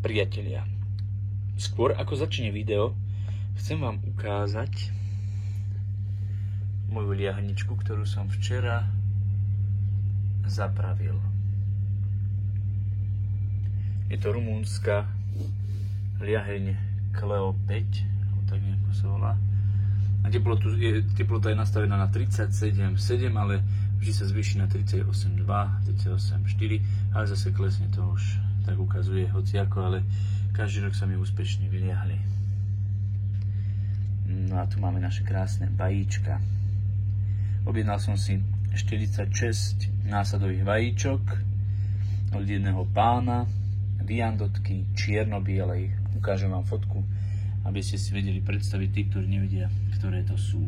Priatelia, skôr ako začne video, chcem vám ukázať moju liahničku, ktorú som včera zapravil. Je to rumúnska liaheň Cleo 5, alebo tak nejako sa volá. A teplota je nastavená na 37,7, ale vždy sa zvýši na 38,2, 38,4, ale zase klesne, to už tak ukazuje hociako, ale každý rok sa mi úspešne vyliahli. No a tu máme naše krásne vajíčka. Objednal som si 46 násadových vajíčok od jedného pána, viandotky čierno-bielej. Ukážem vám fotku, aby ste si vedeli predstaviť, tí, ktorí nevedia, ktoré to sú.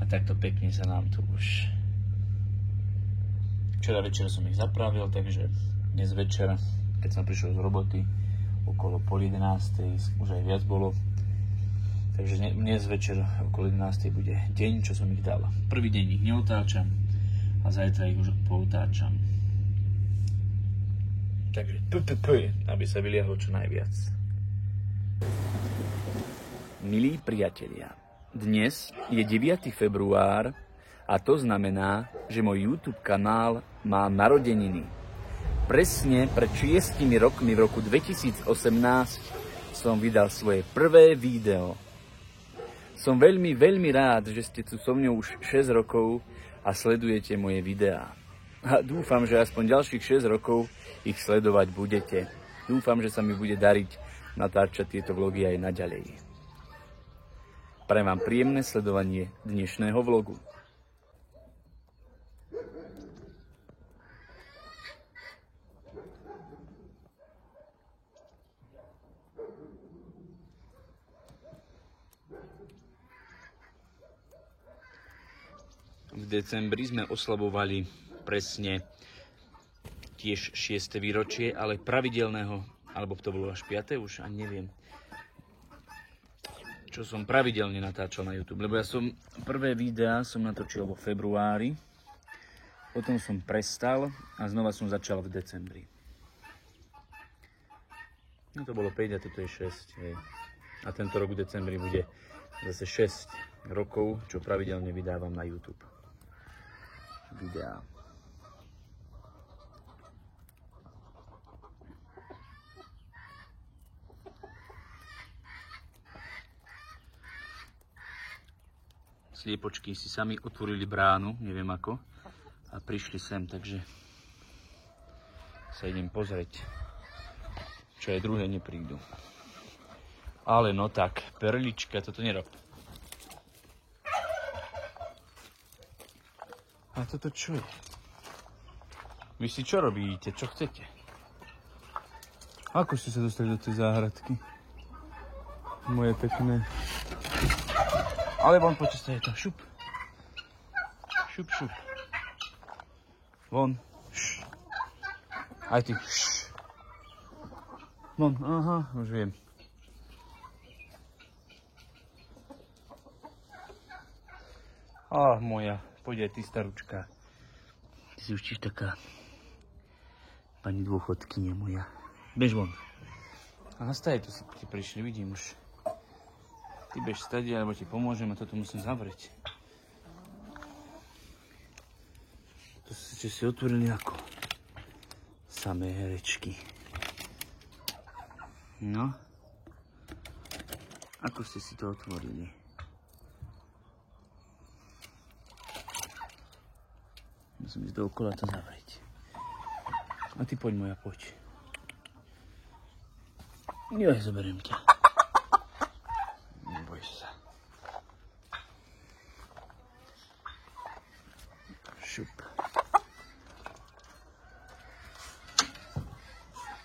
A takto pekne sa nám tu už... Včera večer som ich zapravil, takže dnes večer, keď som prišiel z roboty, okolo 10:30, už aj viac bolo. Takže dnes večer okolo 11:00 bude deň, čo som ich dal. Prvý deň ich neotáčam a zajtra ich už poutáčam. Takže aby sa vyliahlo čo najviac. Milí priatelia, dnes je 9. február a to znamená, že môj YouTube kanál má narodeniny. Presne pred 6 rokmi, v roku 2018, som vydal svoje prvé video. Som veľmi, veľmi rád, že ste tu so mnou už 6 rokov a sledujete moje videá. A dúfam, že aspoň ďalších 6 rokov ich sledovať budete. Dúfam, že sa mi bude dariť natáčať tieto vlogy aj naďalej. Prajem vám príjemné sledovanie dnešného vlogu. V decembri sme oslavovali presne tiež 6. výročie, ale pravidelného, alebo to bolo až 5. už, ani neviem, čo som pravidelne natáčal na YouTube, lebo ja som prvé videá som natočil vo februári, potom som prestal a znova som začal v decembri. No to bolo 5 a toto je 6. Hej. A tento rok v decembri bude zase 6 rokov, čo pravidelne vydávam na YouTube videá. Sliepočky si sami otvorili bránu, neviem ako, a prišli sem, takže sa idem pozrieť, čo aj druhé neprídu. Ale no tak, perlička, toto nerob. A toto čo je? Vy si čo robíte? Čo chcete? Ako ste sa dostali do tej záhradky? Moje pekné. Ale von, poďte sa, je to. Šup. Šup, šup. Von. Š. Aj ty. Š. Von, aha, už viem. Moja, poď aj ty, staručka. Ty si už tiež taká pani dôchodkynia moja. Bež von. A nastaj, tu si prišli, vidím už. Ty bež stade, alebo ti pomôžem a toto musím zavrieť. To ste si otvorili ako samé herečky. No. Ako ste si to otvorili? Musím ísť dookola to zavrieť. A ty poď, moja, poď. Jo, zoberiem ťa. Neboj sa. Šup.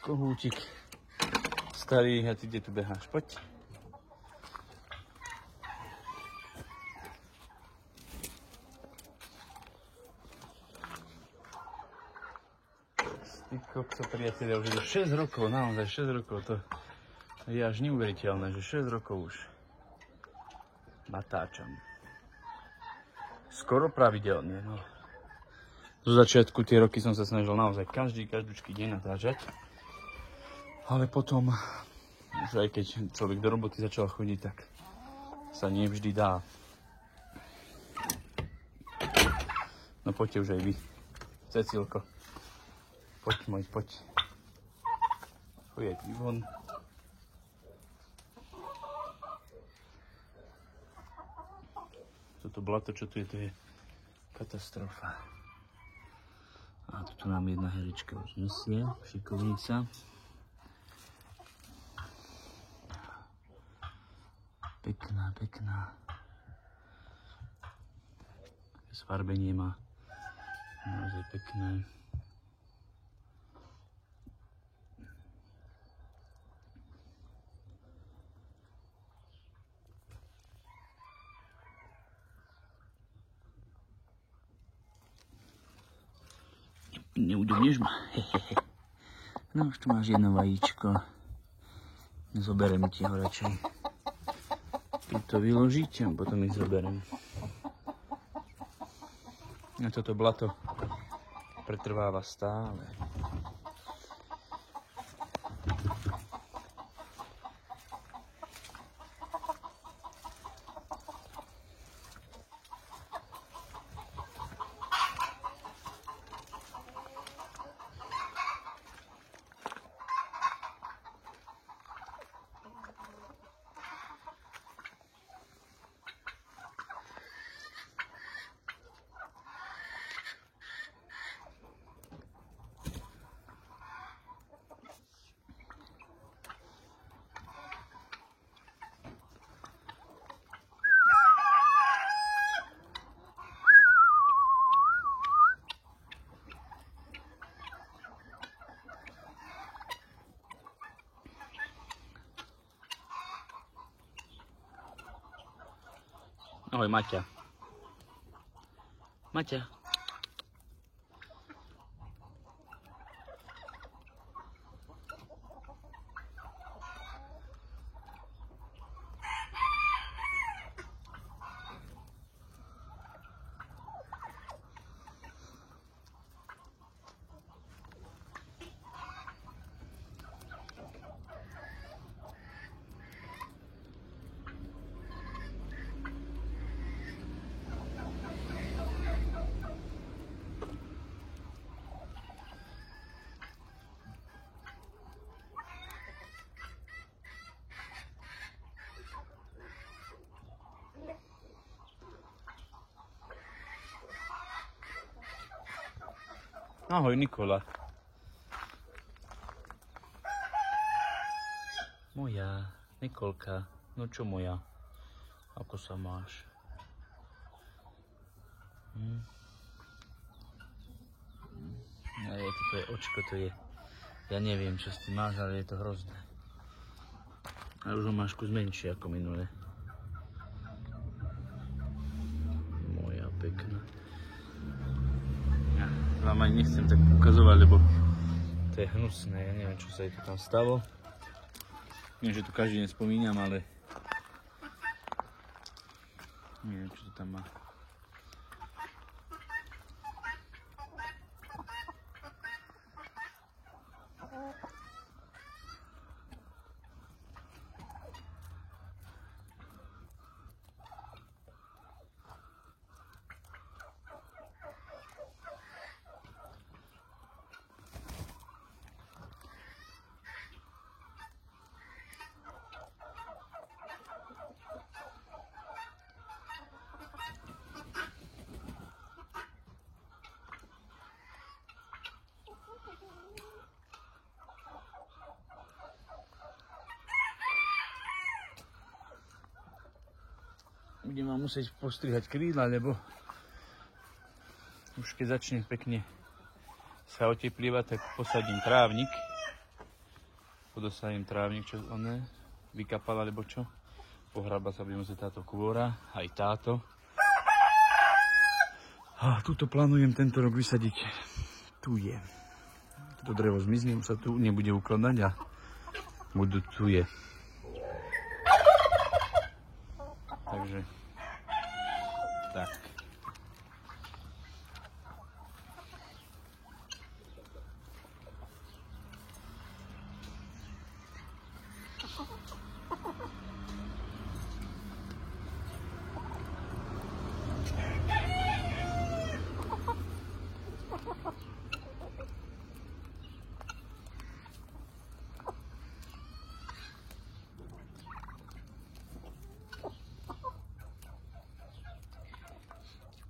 Kohútik. Starý, a ty kde tu beháš? Poď. Ty kokso, priatelia, už je to 6 rokov, naozaj 6 rokov, to je až neuveriteľné, že 6 rokov už natáčam. Skoro pravidelne, no. Zo začiatku tie roky som sa snažil naozaj každúčky deň natáčať, ale potom, už aj keď človek do roboty začal chodiť, tak sa nevždy dá. No poďte už aj vy, Cecilko. Poď, môj, poď. Poď von. Toto blato, čo tu je, to je katastrofa. A tu nám jedna herička už nesie, šikovnica. Pekná, pekná. Sfarbenie má naozaj pekné. Neudobneš ma? No už tu máš jedno vajíčko. Zoberiem ti ho radšej. Keď to vyložíte, a potom ich zoberiem. A toto blato pretrváva stále. Ahoj, Maťa. Maťa. Ahoj, Nikola. Moja, Nikolka, no čo moja? Ako sa máš? To je očko, to je. Ja neviem, čo s tým máš, ale je to hrozné. A už ho máš kus menšie ako minulé. Moja pekná. Ja vám ani nechcem tak ukazovať, lebo to je hnusné. Ja neviem, čo sa jej tu tam stalo. Viem, že tu každý deň spomínam, ale neviem, čo to tam má. budem vám musieť postrihať krídla, lebo už keď začne pekne sa oteplievať, tak posadím trávnik. Podosadím trávnik, čo ona vykapala, alebo čo. Pohrába sa bude musieť táto kôra, aj táto. A tuto plánujem tento rok vysadiť. Tu je. To drevo zmizne, už sa tu nebude ukladať a budú tu je. Takže tak.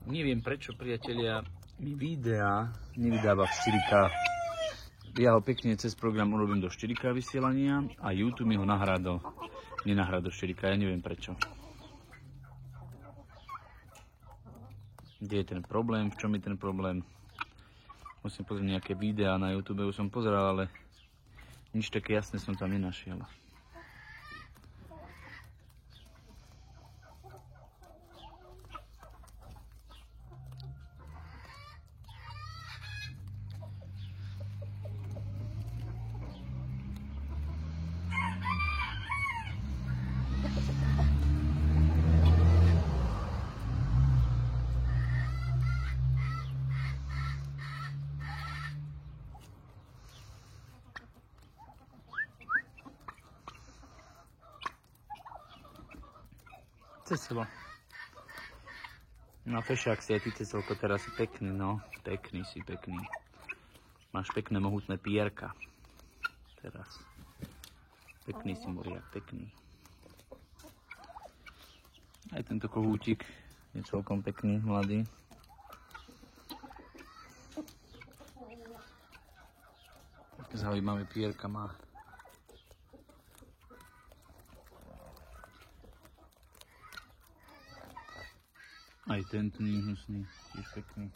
Neviem prečo, priatelia, mi videa nevydáva v 4K. Ja ho pekne cez program urobím do 4K vysielania a YouTube mi ho nenahrá do 4K, ja neviem prečo. Kde je ten problém, v čom je ten problém? Musím pozrieť nejaké videá na YouTube, už som pozeral, ale nič také jasné som tam nenašiel. Cecilo. No fešák si aj ty, Cecelko, teraz si pekný, no. Pekný si, pekný. Máš pekné mohutné pierka. Teraz. Pekný si, moriak, pekný. Aj tento kohútik je celkom pekný, mladý. Také zaujímavé pierka má. Aj tento nehnusný, tiež pekný.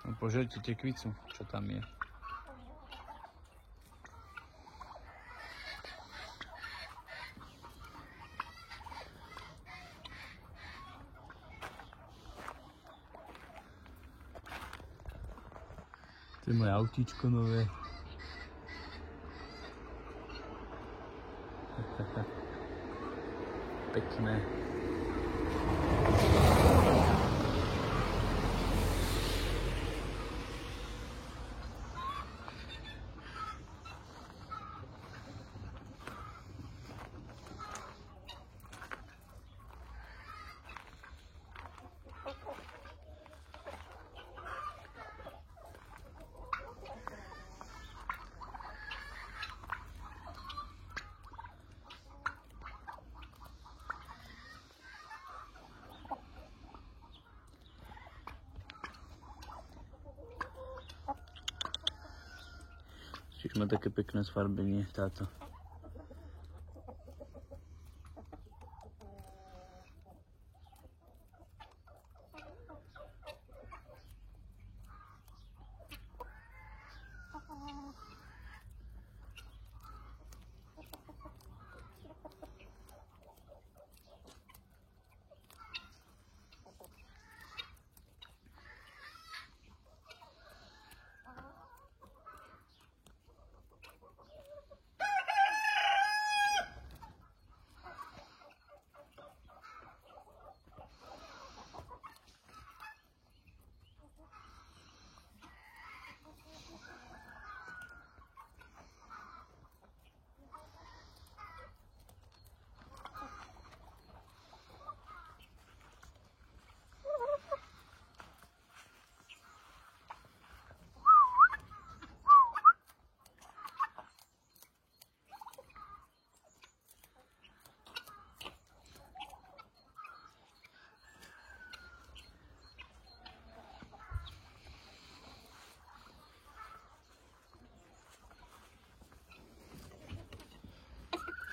No, poželte tekvicu, čo tam je. To je moje autíčko nové. Pekné. Čiže má také pekné sfarbenie táto.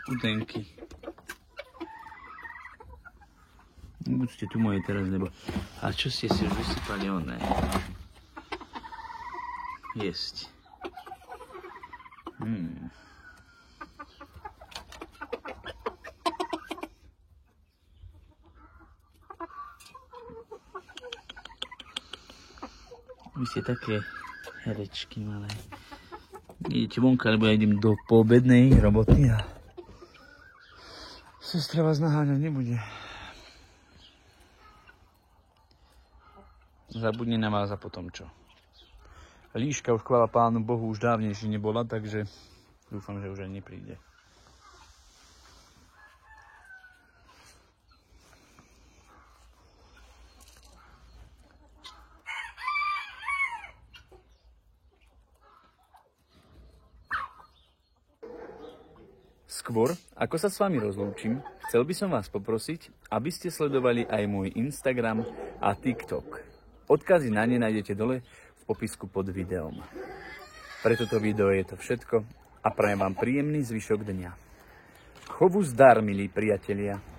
Utenky. Buďte tu moje teraz, lebo... A čo ste si už vysypali oné? Jesť. Vy ste také herečky malé. Idete vonka, lebo ja idem do poobednej roboty a sestra vás naháňať nebude. Zabudne na vás a potom čo. Líška už chvála Pánu Bohu už dávnejšie nebola, takže dúfam, že už aj nepríde. Skôr, ako sa s vami rozlúčim, chcel by som vás poprosiť, aby ste sledovali aj môj Instagram a TikTok. Odkazy na ne nájdete dole v popisku pod videom. Pre toto video je to všetko a prajem vám príjemný zvyšok dňa. Chovu zdar, milí priatelia.